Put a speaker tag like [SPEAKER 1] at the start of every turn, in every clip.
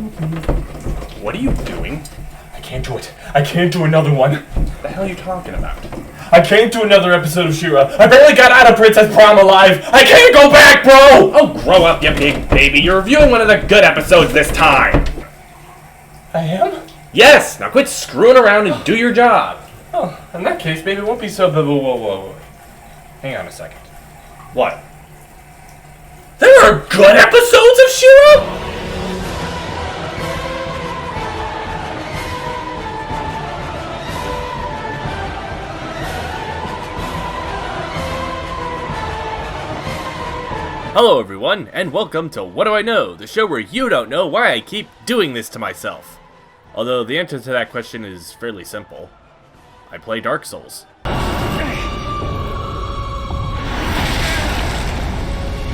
[SPEAKER 1] What are you doing?
[SPEAKER 2] I can't do it. I can't do another one.
[SPEAKER 1] What the hell are you talking about?
[SPEAKER 2] I can't do another episode of She-Ra. I barely got out of Princess Prom alive. I can't go back, bro!
[SPEAKER 1] Oh, grow up, you big baby. You're reviewing one of the good episodes this time.
[SPEAKER 2] I am?
[SPEAKER 1] Yes! Now quit screwing around and do your job.
[SPEAKER 2] Oh, in that case, maybe it won't be so whoa. Hang on a second.
[SPEAKER 1] What? There are good episodes of She-Ra?
[SPEAKER 3] Hello everyone, and welcome to What Do I Know, the show where you don't know why I keep doing this to myself. Although the answer to that question is fairly simple. I play Dark Souls.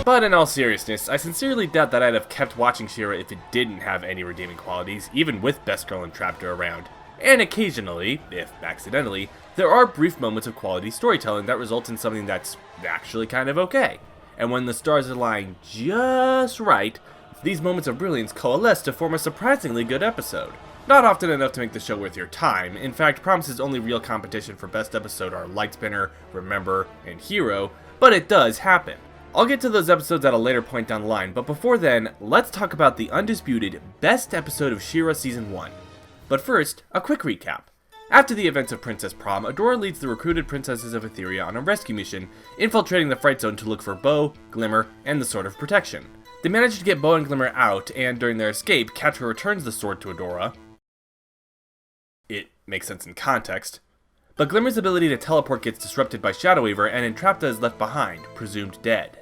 [SPEAKER 3] But in all seriousness, I sincerely doubt that I'd have kept watching She-Ra if it didn't have any redeeming qualities, even with Best Girl Entraptor around. And occasionally, if accidentally, there are brief moments of quality storytelling that result in something that's actually kind of okay. And when the stars align just right, these moments of brilliance coalesce to form a surprisingly good episode. Not often enough to make the show worth your time. In fact, Promise's only real competition for best episode are Lightspinner, Remember, and Hero, but it does happen. I'll get to those episodes at a later point down the line, but before then, let's talk about the undisputed best episode of She-Ra Season 1. But first, a quick recap. After the events of Princess Prom, Adora leads the recruited princesses of Etheria on a rescue mission, infiltrating the Fright Zone to look for Bow, Glimmer, and the Sword of Protection. They manage to get Bow and Glimmer out, and during their escape, Catra returns the sword to Adora. It makes sense in context. But Glimmer's ability to teleport gets disrupted by Shadow Weaver, and Entrapta is left behind, presumed dead.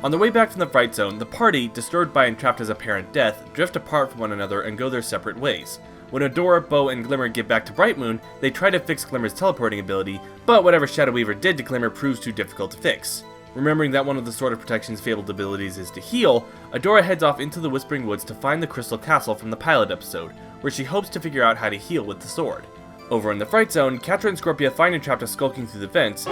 [SPEAKER 3] On the way back from the Fright Zone, the party, disturbed by Entrapta's apparent death, drift apart from one another and go their separate ways. When Adora, Bow, and Glimmer get back to Bright Moon, they try to fix Glimmer's teleporting ability, but whatever Shadow Weaver did to Glimmer proves too difficult to fix. Remembering that one of the Sword of Protection's fabled abilities is to heal, Adora heads off into the Whispering Woods to find the Crystal Castle from the pilot episode, where she hopes to figure out how to heal with the sword. Over in the Fright Zone, Catra and Scorpia find Entrapta skulking through the vents,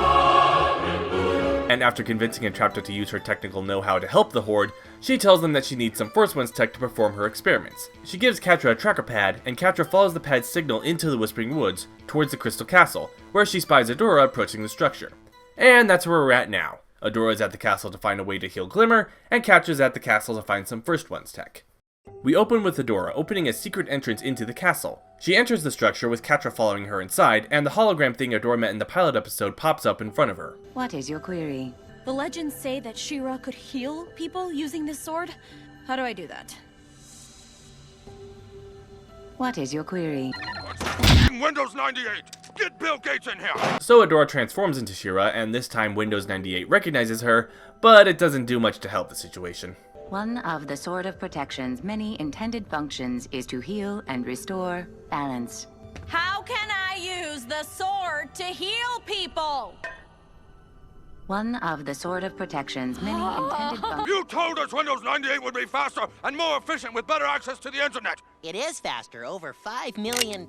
[SPEAKER 3] and after convincing Entrapta to use her technical know-how to help the Horde, she tells them that she needs some Force One's tech to perform her experiments. She gives Catra a tracker pad, and Catra follows the pad's signal into the Whispering Woods, towards the Crystal Castle, where she spies Adora approaching the structure. And that's where we're at now. Adora is at the castle to find a way to heal Glimmer, and Catra's at the castle to find some First One's tech. We open with Adora opening a secret entrance into the castle. She enters the structure with Catra following her inside, and the hologram thing Adora met in the pilot episode pops up in front of her.
[SPEAKER 4] What is your query?
[SPEAKER 5] The legends say that She-Ra could heal people using this sword. How do I do that?
[SPEAKER 4] What is your query?
[SPEAKER 6] Windows 98! Get Bill Gates in here!
[SPEAKER 3] So Adora transforms into She-Ra, and this time Windows 98 recognizes her, but it doesn't do much to help the situation.
[SPEAKER 4] One of the Sword of Protection's many intended functions is to heal and restore balance.
[SPEAKER 5] How can I use the sword to heal people?
[SPEAKER 4] One of the Sword of Protection's many intended functions...
[SPEAKER 6] You told us Windows 98 would be faster and more efficient with better access to the internet!
[SPEAKER 7] It is faster, over 5 million...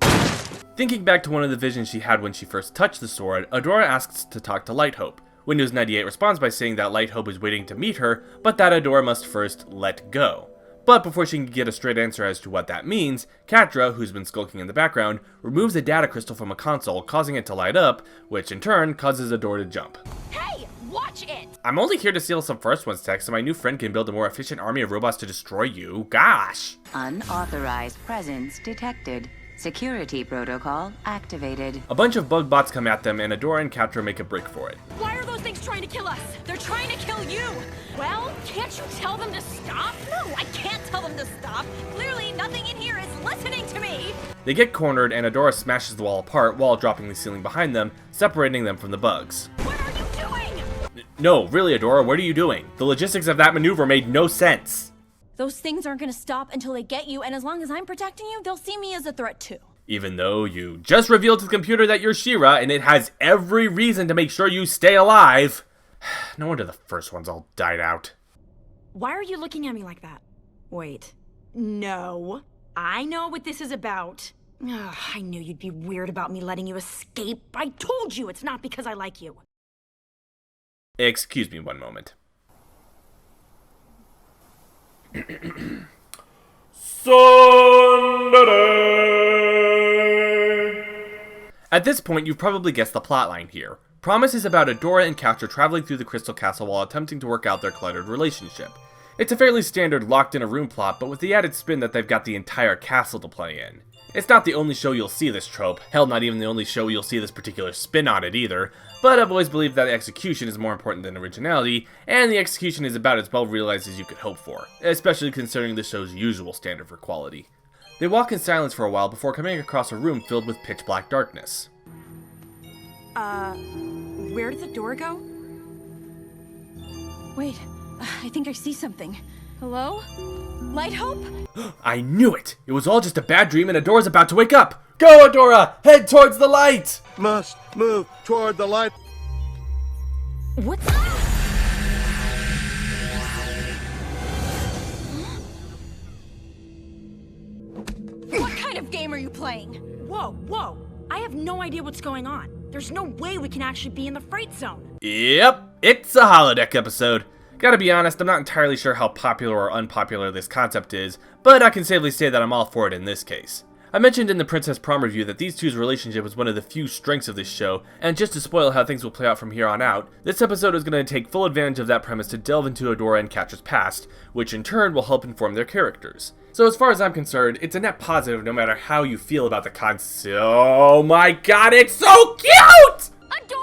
[SPEAKER 3] Thinking back to one of the visions she had when she first touched the sword, Adora asks to talk to Lighthope. Windows 98 responds by saying that Lighthope is waiting to meet her, but that Adora must first let go. But before she can get a straight answer as to what that means, Catra, who's been skulking in the background, removes a data crystal from a console, causing it to light up, which in turn causes Adora to jump.
[SPEAKER 5] Hey, watch it!
[SPEAKER 3] I'm only here to steal some First One's tech so my new friend can build a more efficient army of robots to destroy you. Gosh!
[SPEAKER 4] Unauthorized presence detected. Security protocol activated.
[SPEAKER 3] A bunch of bug bots come at them, and Adora and Catra make a break for it.
[SPEAKER 5] Why are those things trying to kill us? They're trying to kill you! Well, can't you tell them to stop? No, I can't tell them to stop. Clearly, nothing in here is listening to me!
[SPEAKER 3] They get cornered, and Adora smashes the wall apart while dropping the ceiling behind them, separating them from the bugs.
[SPEAKER 5] What are you doing?
[SPEAKER 3] No, really, Adora, what are you doing? The logistics of that maneuver made no sense.
[SPEAKER 5] Those things aren't gonna stop until they get you, and as long as I'm protecting you, they'll see me as a threat too.
[SPEAKER 3] Even though you just revealed to the computer that you're She-Ra, and it has every reason to make sure you stay alive. No wonder the First Ones all died out.
[SPEAKER 8] Why are you looking at me like that? Wait. No. I know what this is about. Ugh, I knew you'd be weird about me letting you escape. I told you it's not because I like you.
[SPEAKER 3] Excuse me one moment. At this point, you've probably guessed the plotline here. Promise is about Adora and Catcher traveling through the Crystal Castle while attempting to work out their cluttered relationship. It's a fairly standard locked-in-a-room plot, but with the added spin that they've got the entire castle to play in. It's not the only show you'll see this trope, hell, not even the only show you'll see this particular spin on it either, but I've always believed that execution is more important than originality, and the execution is about as well realized as you could hope for, especially considering the show's usual standard for quality. They walk in silence for a while before coming across a room filled with pitch black darkness.
[SPEAKER 8] Where did the door go?
[SPEAKER 5] Wait, I think I see something. Hello? Light Hope?
[SPEAKER 3] I knew it! It was all just a bad dream and Adora's about to wake up! Go, Adora! Head towards the light!
[SPEAKER 6] Must move toward the light.
[SPEAKER 8] What's...
[SPEAKER 5] What kind of game are you playing?
[SPEAKER 8] Whoa. I have no idea what's going on. There's no way we can actually be in the Fright Zone.
[SPEAKER 3] Yep, it's a holodeck episode. Gotta be honest, I'm not entirely sure how popular or unpopular this concept is, but I can safely say that I'm all for it in this case. I mentioned in the Princess Prom review that these two's relationship was one of the few strengths of this show, and just to spoil how things will play out from here on out, this episode is going to take full advantage of that premise to delve into Adora and Catcher's past, which in turn will help inform their characters. So as far as I'm concerned, it's a net positive no matter how you feel about the concept. Oh my god, it's so cute!
[SPEAKER 5] Adora!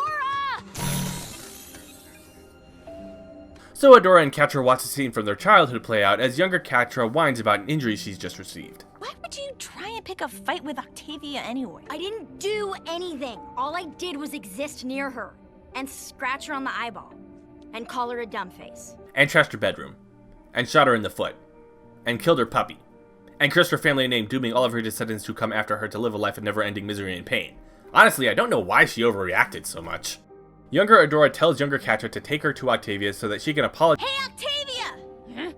[SPEAKER 3] So Adora and Catcher watch a scene from their childhood play out as younger Catcher whines about an injury she's just received.
[SPEAKER 5] Why would you try and pick a fight with Octavia anyway?
[SPEAKER 8] I didn't do anything. All I did was exist near her and scratch her on the eyeball and call her a dumb face.
[SPEAKER 3] And trashed her bedroom. And shot her in the foot. And killed her puppy. And cursed her family name, dooming all of her descendants who come after her to live a life of never-ending misery and pain. Honestly, I don't know why she overreacted so much. Younger Adora tells younger Catcher to take her to Octavia so that she can apologize.
[SPEAKER 5] Hey, Octavia!
[SPEAKER 8] Huh?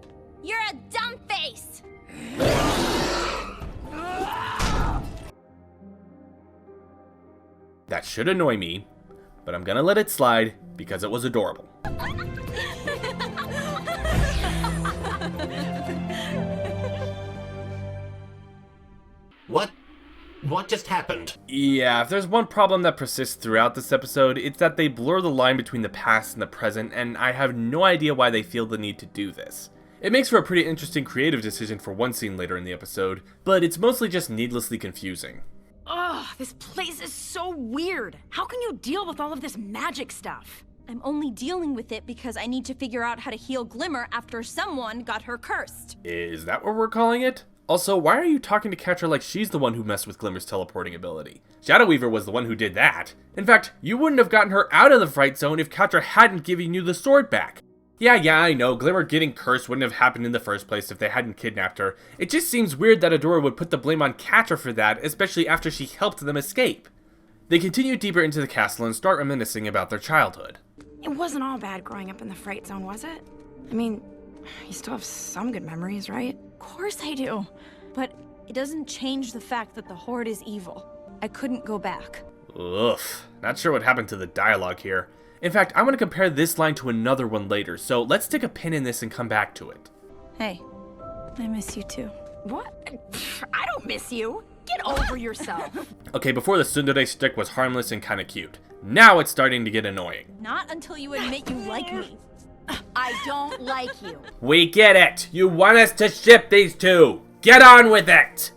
[SPEAKER 5] You're a dumb face!
[SPEAKER 3] That should annoy me, but I'm gonna let it slide because it was adorable.
[SPEAKER 9] What just happened?
[SPEAKER 3] Yeah, if there's one problem that persists throughout this episode, it's that they blur the line between the past and the present, and I have no idea why they feel the need to do this. It makes for a pretty interesting creative decision for one scene later in the episode, but it's mostly just needlessly confusing.
[SPEAKER 8] Ugh, this place is so weird. How can you deal with all of this magic stuff?
[SPEAKER 5] I'm only dealing with it because I need to figure out how to heal Glimmer after someone got her cursed.
[SPEAKER 3] Is that what we're calling it? Also, why are you talking to Catcher like she's the one who messed with Glimmer's teleporting ability? Shadow Weaver was the one who did that. In fact, you wouldn't have gotten her out of the Fright Zone if Catcher hadn't given you the sword back. Yeah, I know, Glimmer getting cursed wouldn't have happened in the first place if they hadn't kidnapped her. It just seems weird that Adora would put the blame on Catcher for that, especially after she helped them escape. They continue deeper into the castle and start reminiscing about their childhood.
[SPEAKER 8] It wasn't all bad growing up in the Fright Zone, was it? I mean, you still have some good memories, right?
[SPEAKER 5] Of course I do. But it doesn't change the fact that the Horde is evil. I couldn't go back.
[SPEAKER 3] Oof, not sure what happened to the dialogue here. In fact, I want to compare this line to another one later, so let's stick a pin in this and come back to it.
[SPEAKER 5] Hey, I miss you too.
[SPEAKER 8] What? I don't miss you. Get over yourself.
[SPEAKER 3] Okay, before the tsundere stick was harmless and kinda cute. Now it's starting to get annoying.
[SPEAKER 5] Not until you admit you like me.
[SPEAKER 8] I don't like you.
[SPEAKER 3] We get it! You want us to ship these two! Get on with it!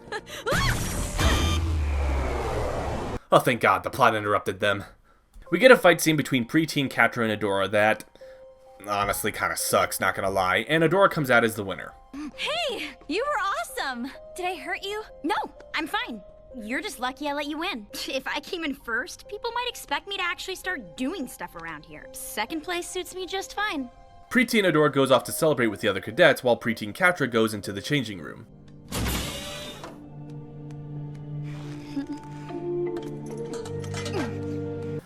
[SPEAKER 3] Oh, thank God, the plot interrupted them. We get a fight scene between preteen Catcher and Adora that honestly kinda sucks, not gonna lie, and Adora comes out as the winner.
[SPEAKER 5] Hey, you were awesome! Did I hurt you?
[SPEAKER 8] No, I'm fine. You're just lucky I let you win. If I came in first, people might expect me to actually start doing stuff around here. Second place suits me just fine.
[SPEAKER 3] Preteen Adora goes off to celebrate with the other cadets while preteen Catcher goes into the changing room.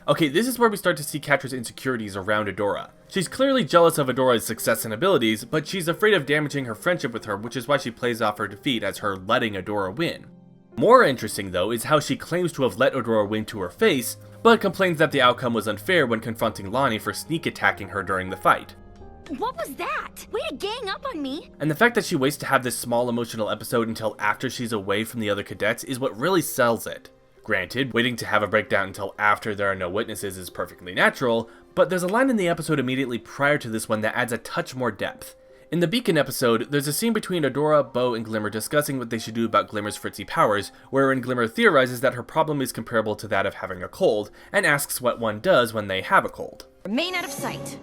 [SPEAKER 3] Okay, this is where we start to see Catcher's insecurities around Adora. She's clearly jealous of Adora's success and abilities, but she's afraid of damaging her friendship with her, which is why she plays off her defeat as her letting Adora win. More interesting though is how she claims to have let Adora win to her face, but complains that the outcome was unfair when confronting Lonnie for sneak attacking her during the fight.
[SPEAKER 8] What was that? Way to gang up on me!
[SPEAKER 3] And the fact that she waits to have this small emotional episode until after she's away from the other cadets is what really sells it. Granted, waiting to have a breakdown until after there are no witnesses is perfectly natural, but there's a line in the episode immediately prior to this one that adds a touch more depth. In the Beacon episode, there's a scene between Adora, Bo, and Glimmer discussing what they should do about Glimmer's fritzy powers, wherein Glimmer theorizes that her problem is comparable to that of having a cold, and asks what one does when they have a cold.
[SPEAKER 5] Remain out of sight.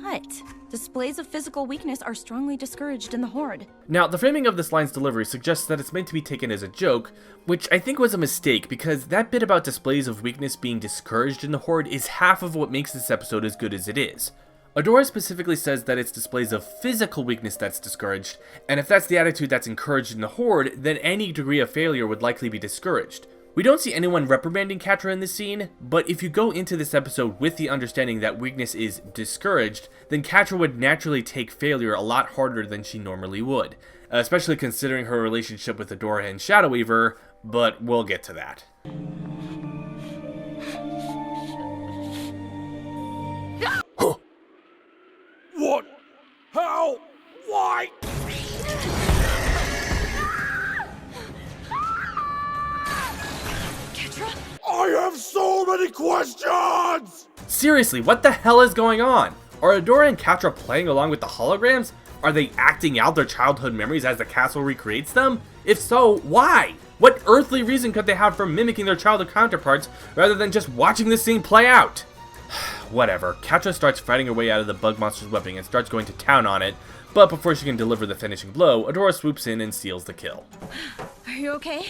[SPEAKER 5] What? Displays of physical weakness are strongly discouraged in the Horde.
[SPEAKER 3] Now, the framing of this line's delivery suggests that it's meant to be taken as a joke, which I think was a mistake because that bit about displays of weakness being discouraged in the Horde is half of what makes this episode as good as it is. Adora specifically says that it's displays of physical weakness that's discouraged, and if that's the attitude that's encouraged in the Horde, then any degree of failure would likely be discouraged. We don't see anyone reprimanding Catra in this scene, but if you go into this episode with the understanding that weakness is discouraged, then Catra would naturally take failure a lot harder than she normally would, especially considering her relationship with Adora and Shadow Weaver, but we'll get to that.
[SPEAKER 6] What? How? Why? I have so many questions!
[SPEAKER 3] Seriously, what the hell is going on? Are Adora and Catra playing along with the holograms? Are they acting out their childhood memories as the castle recreates them? If so, why? What earthly reason could they have for mimicking their childhood counterparts rather than just watching this scene play out? Whatever, Catra starts fighting her way out of the bug monster's webbing and starts going to town on it, but before she can deliver the finishing blow, Adora swoops in and seals the kill.
[SPEAKER 5] Are you okay?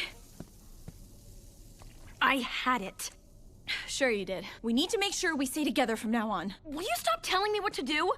[SPEAKER 8] I had it.
[SPEAKER 5] Sure you did. We need to make sure we stay together from now on.
[SPEAKER 8] Will you stop telling me what to do?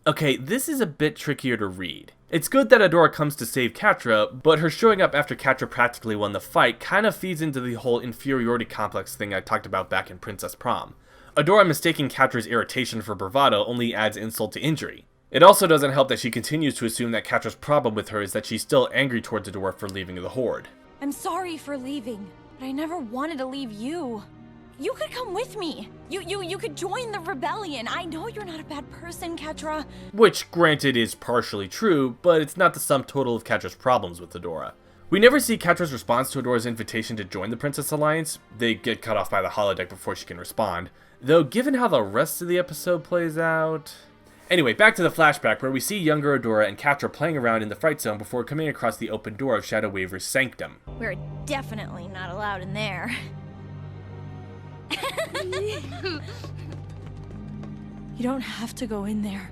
[SPEAKER 3] Okay, this is a bit trickier to read. It's good that Adora comes to save Catra, but her showing up after Catra practically won the fight kind of feeds into the whole inferiority complex thing I talked about back in Princess Prom. Adora mistaking Catra's irritation for bravado only adds insult to injury. It also doesn't help that she continues to assume that Catra's problem with her is that she's still angry towards Adora for leaving the Horde.
[SPEAKER 5] I'm sorry for leaving, but I never wanted to leave you. You could come with me. You could join the rebellion. I know you're not a bad person, Catra.
[SPEAKER 3] Which, granted, is partially true, but it's not the sum total of Catra's problems with Adora. We never see Catra's response to Adora's invitation to join the Princess Alliance. They get cut off by the holodeck before she can respond. Though, given how the rest of the episode plays out... Anyway, back to the flashback where we see younger Adora and Catra playing around in the Fright Zone before coming across the open door of Shadow Weaver's sanctum.
[SPEAKER 5] We're definitely not allowed in there. You don't have to go in there.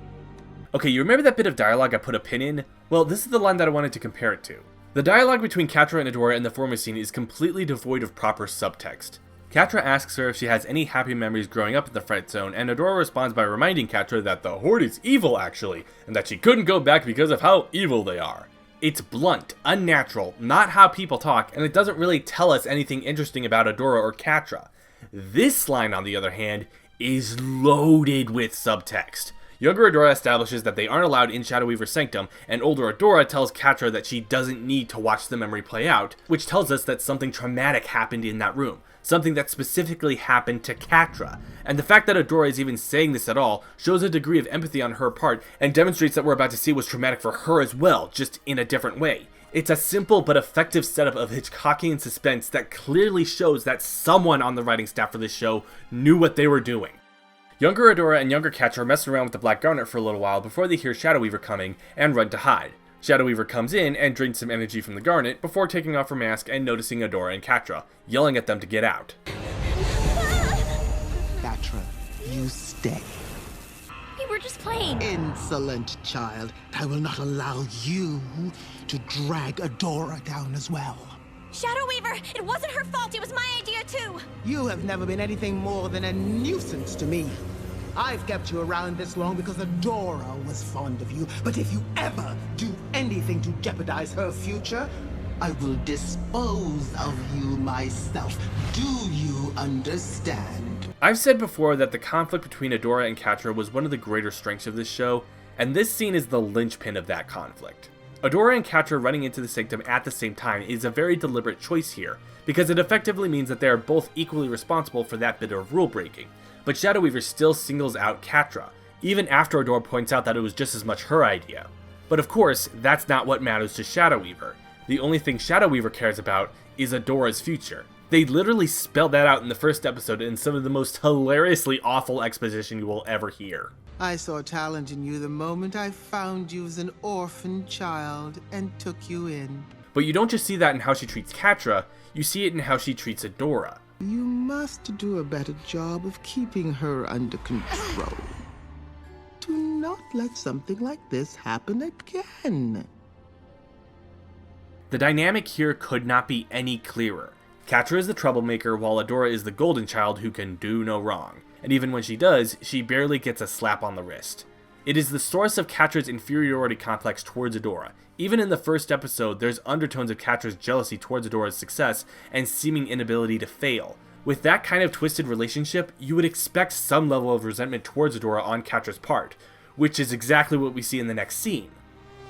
[SPEAKER 3] Okay, you remember that bit of dialogue I put a pin in? Well, this is the line that I wanted to compare it to. The dialogue between Catra and Adora in the former scene is completely devoid of proper subtext. Catra asks her if she has any happy memories growing up in the Fright Zone, and Adora responds by reminding Catra that the Horde is evil actually, and that she couldn't go back because of how evil they are. It's blunt, unnatural, not how people talk, and it doesn't really tell us anything interesting about Adora or Catra. This line, on the other hand, is loaded with subtext. Younger Adora establishes that they aren't allowed in Shadow Weaver's sanctum, and older Adora tells Catra that she doesn't need to watch the memory play out, which tells us that something traumatic happened in that room. Something that specifically happened to Catra. And the fact that Adora is even saying this at all shows a degree of empathy on her part, and demonstrates that we're about to see was traumatic for her as well, just in a different way. It's a simple but effective setup of Hitchcockian suspense that clearly shows that someone on the writing staff for this show knew what they were doing. Younger Adora and younger Catra mess around with the Black Garnet for a little while before they hear Shadow Weaver coming and run to hide. Shadow Weaver comes in and drains some energy from the Garnet before taking off her mask and noticing Adora and Catra, yelling at them to get out.
[SPEAKER 10] Catra, you stay.
[SPEAKER 8] We were just playing.
[SPEAKER 10] Insolent child. I will not allow you to drag Adora down as well.
[SPEAKER 8] Shadow Weaver, it wasn't her fault. It was my idea too.
[SPEAKER 10] You have never been anything more than a nuisance to me. I've kept you around this long because Adora was fond of you. But if you ever do anything to jeopardize her future, I will dispose of you myself. Do you understand?
[SPEAKER 3] I've said before that the conflict between Adora and Catra was one of the greater strengths of this show, and this scene is the linchpin of that conflict. Adora and Catra running into the Sanctum at the same time is a very deliberate choice here, because it effectively means that they are both equally responsible for that bit of rule breaking, but Shadow Weaver still singles out Catra, even after Adora points out that it was just as much her idea. But of course, that's not what matters to Shadow Weaver. The only thing Shadow Weaver cares about is Adora's future. They literally spelled that out in the first episode in some of the most hilariously awful exposition you will ever hear.
[SPEAKER 10] I saw talent in you the moment I found you as an orphan child and took you in.
[SPEAKER 3] But you don't just see that in how she treats Catra, you see it in how she treats Adora.
[SPEAKER 10] You must do a better job of keeping her under control. Do not let something like this happen again.
[SPEAKER 3] The dynamic here could not be any clearer. Catra is the troublemaker, while Adora is the golden child who can do no wrong. And even when she does, she barely gets a slap on the wrist. It is the source of Catra's inferiority complex towards Adora. Even in the first episode, there's undertones of Catra's jealousy towards Adora's success and seeming inability to fail. With that kind of twisted relationship, you would expect some level of resentment towards Adora on Catra's part, which is exactly what we see in the next scene.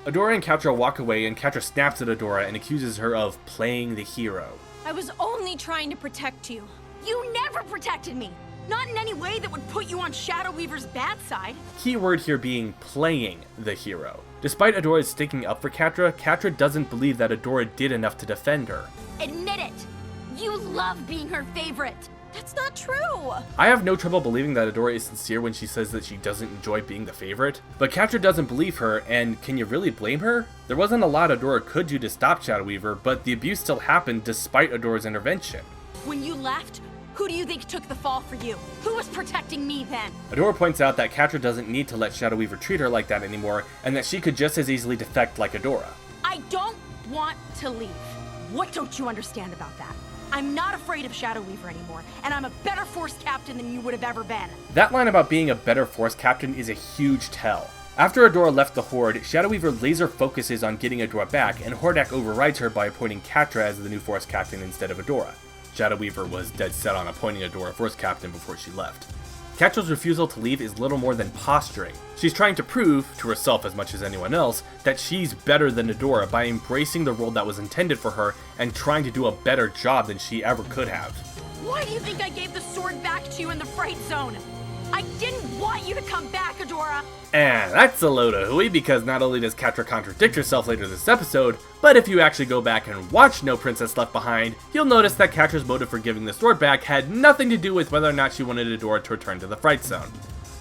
[SPEAKER 3] Adora and Catra walk away, and Catra snaps at Adora and accuses her of playing the hero.
[SPEAKER 5] I was only trying to protect you. You never protected me! Not in any way that would put you on Shadow Weaver's bad side.
[SPEAKER 3] Key word here being playing the hero. Despite Adora sticking up for Catra, Catra doesn't believe that Adora did enough to defend her.
[SPEAKER 5] Admit it! You love being her favorite! That's not true!
[SPEAKER 3] I have no trouble believing that Adora is sincere when she says that she doesn't enjoy being the favorite, but Catra doesn't believe her, and can you really blame her? There wasn't a lot Adora could do to stop Shadow Weaver, but the abuse still happened despite Adora's intervention.
[SPEAKER 5] When you left, who do you think took the fall for you? Who was protecting me then?
[SPEAKER 3] Adora points out that Catra doesn't need to let Shadow Weaver treat her like that anymore, and that she could just as easily defect like Adora.
[SPEAKER 5] I don't want to leave. What don't you understand about that? I'm not afraid of Shadow Weaver anymore, and I'm a better Force captain than you would have ever been.
[SPEAKER 3] That line about being a better Force captain is a huge tell. After Adora left the Horde, Shadow Weaver laser focuses on getting Adora back, and Hordak overrides her by appointing Catra as the new Force captain instead of Adora. Shadow Weaver was dead set on appointing Adora Force captain before she left. Catra's refusal to leave is little more than posturing. She's trying to prove, to herself as much as anyone else, that she's better than Adora by embracing the role that was intended for her and trying to do a better job than she ever could have.
[SPEAKER 5] Why do you think I gave the sword back to you in the Fright Zone? I didn't want you to come back, Adora!
[SPEAKER 3] And that's a load of hooey, because not only does Catra contradict herself later this episode, but if you actually go back and watch No Princess Left Behind, you'll notice that Catra's motive for giving the sword back had nothing to do with whether or not she wanted Adora to return to the Fright Zone.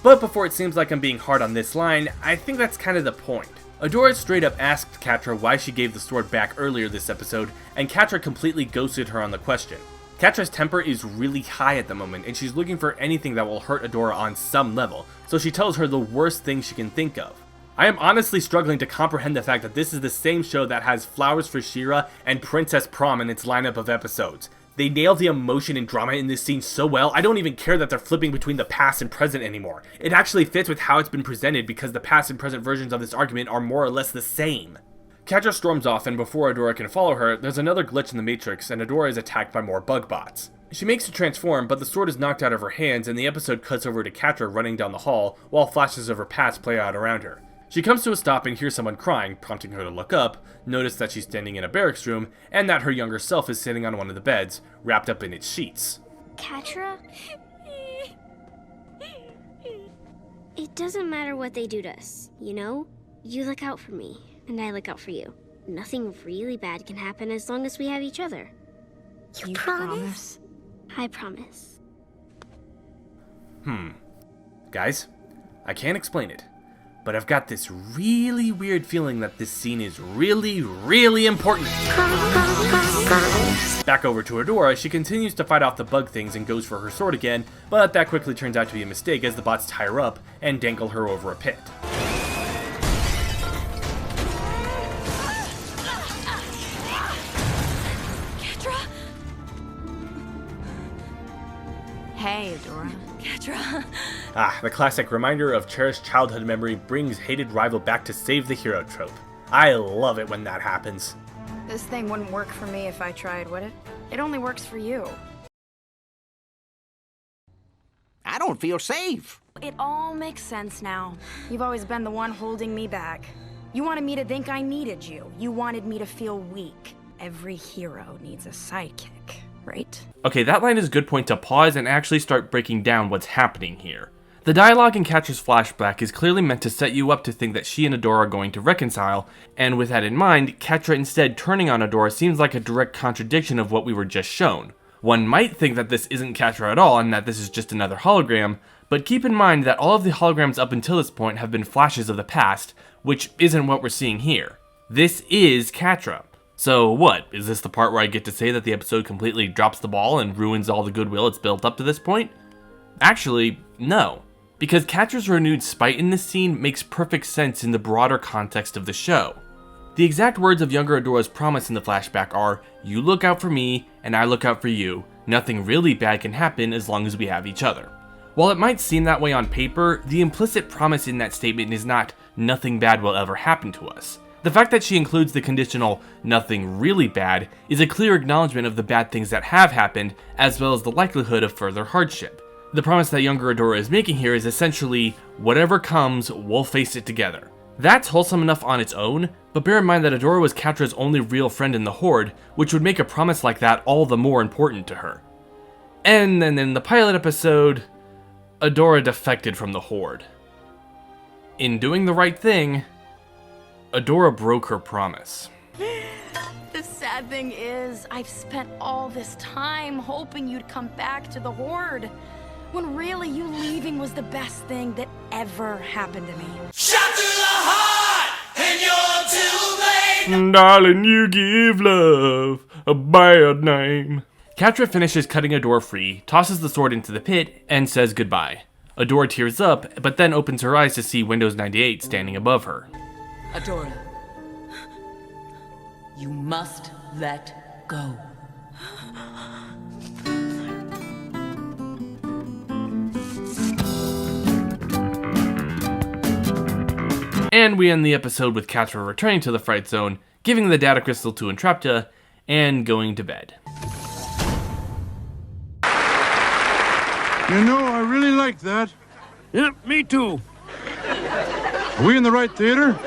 [SPEAKER 3] But before it seems like I'm being hard on this line, I think that's kind of the point. Adora straight up asked Catra why she gave the sword back earlier this episode, and Catra completely ghosted her on the question. Catra's temper is really high at the moment, and she's looking for anything that will hurt Adora on some level, so she tells her the worst thing she can think of. I am honestly struggling to comprehend the fact that this is the same show that has Flowers for She-Ra and Princess Prom in its lineup of episodes. They nail the emotion and drama in this scene so well, I don't even care that they're flipping between the past and present anymore. It actually fits with how it's been presented because the past and present versions of this argument are more or less the same. Catra storms off, and before Adora can follow her, there's another glitch in the Matrix, and Adora is attacked by more bug bots. She makes a transform, but the sword is knocked out of her hands, and the episode cuts over to Catra running down the hall, while flashes of her past play out around her. She comes to a stop and hears someone crying, prompting her to look up, notice that she's standing in a barracks room, and that her younger self is sitting on one of the beds, wrapped up in its sheets.
[SPEAKER 11] Catra? It doesn't matter what they do to us, you know? You look out for me. And I look out for you. Nothing really bad can happen as long as we have each other.
[SPEAKER 8] You promise?
[SPEAKER 11] I promise.
[SPEAKER 3] Guys, I can't explain it, but I've got this really weird feeling that this scene is really, really important. Back over to Adora, she continues to fight off the bug things and goes for her sword again, but that quickly turns out to be a mistake as the bots tie her up and dangle her over a pit.
[SPEAKER 5] Hey, Adora. Catra.
[SPEAKER 3] The classic reminder of cherished childhood memory brings hated rival back to save the hero trope. I love it when that happens.
[SPEAKER 8] This thing wouldn't work for me if I tried, would it? It only works for you.
[SPEAKER 7] I don't
[SPEAKER 12] don't feel safe.
[SPEAKER 8] It all makes sense now. You've always been the one holding me back. You wanted me to think I needed you. You wanted me to feel weak. Every hero needs a sidekick, right?
[SPEAKER 3] Okay, that line is a good point to pause and actually start breaking down what's happening here. The dialogue in Catra's flashback is clearly meant to set you up to think that she and Adora are going to reconcile, and with that in mind, Catra instead turning on Adora seems like a direct contradiction of what we were just shown. One might think that this isn't Catra at all and that this is just another hologram, but keep in mind that all of the holograms up until this point have been flashes of the past, which isn't what we're seeing here. This is Catra. So what, is this the part where I get to say that the episode completely drops the ball and ruins all the goodwill it's built up to this point? Actually, no. Because Catra's renewed spite in this scene makes perfect sense in the broader context of the show. The exact words of younger Adora's promise in the flashback are, "You look out for me, and I look out for you. Nothing really bad can happen as long as we have each other." While it might seem that way on paper, the implicit promise in that statement is not, "Nothing bad will ever happen to us." The fact that she includes the conditional, "nothing really bad," is a clear acknowledgement of the bad things that have happened, as well as the likelihood of further hardship. The promise that younger Adora is making here is essentially, whatever comes, we'll face it together. That's wholesome enough on its own, but bear in mind that Adora was Catra's only real friend in the Horde, which would make a promise like that all the more important to her. And then in the pilot episode, Adora defected from the Horde. In doing the right thing, Adora broke her promise.
[SPEAKER 8] The sad thing is, I've spent all this time hoping you'd come back to the Horde, when really you leaving was the best thing that ever happened to me.
[SPEAKER 13] Shot through the heart, and you're too late.
[SPEAKER 3] Darling, you give love a bad name. Catra finishes cutting Adora free, tosses the sword into the pit, and says goodbye. Adora tears up, but then opens her eyes to see Windows 98 standing above her.
[SPEAKER 14] Adora, you must let go.
[SPEAKER 3] And we end the episode with Catra returning to the Fright Zone, giving the data crystal to Entrapta, and going to bed.
[SPEAKER 6] You know, I really like that.
[SPEAKER 13] Yep, me too.
[SPEAKER 6] Are we in the right theater?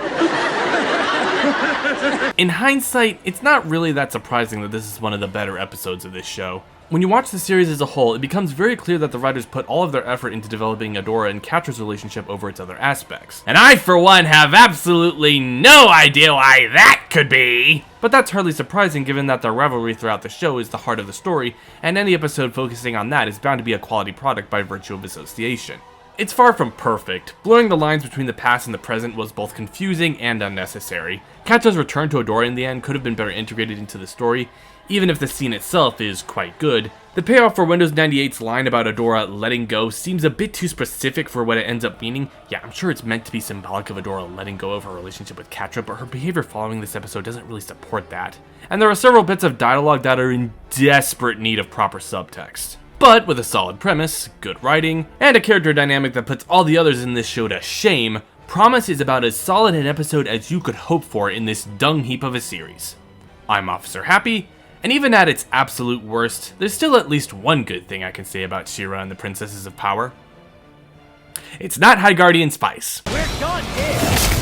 [SPEAKER 3] In hindsight, it's not really that surprising that this is one of the better episodes of this show. When you watch the series as a whole, it becomes very clear that the writers put all of their effort into developing Adora and Catra's relationship over its other aspects. And I, for one, have absolutely no idea why that could be! But that's hardly surprising given that their rivalry throughout the show is the heart of the story, and any episode focusing on that is bound to be a quality product by virtue of association. It's far from perfect. Blurring the lines between the past and the present was both confusing and unnecessary. Catra's return to Adora in the end could have been better integrated into the story, even if the scene itself is quite good. The payoff for Windows 98's line about Adora letting go seems a bit too specific for what it ends up meaning. Yeah, I'm sure it's meant to be symbolic of Adora letting go of her relationship with Catra, but her behavior following this episode doesn't really support that. And there are several bits of dialogue that are in desperate need of proper subtext. But with a solid premise, good writing, and a character dynamic that puts all the others in this show to shame, Promise is about as solid an episode as you could hope for in this dung heap of a series. I'm Officer Happy, and even at its absolute worst, there's still at least one good thing I can say about She-Ra and the Princesses of Power. It's not High Guardian Spice.
[SPEAKER 13] We're done here.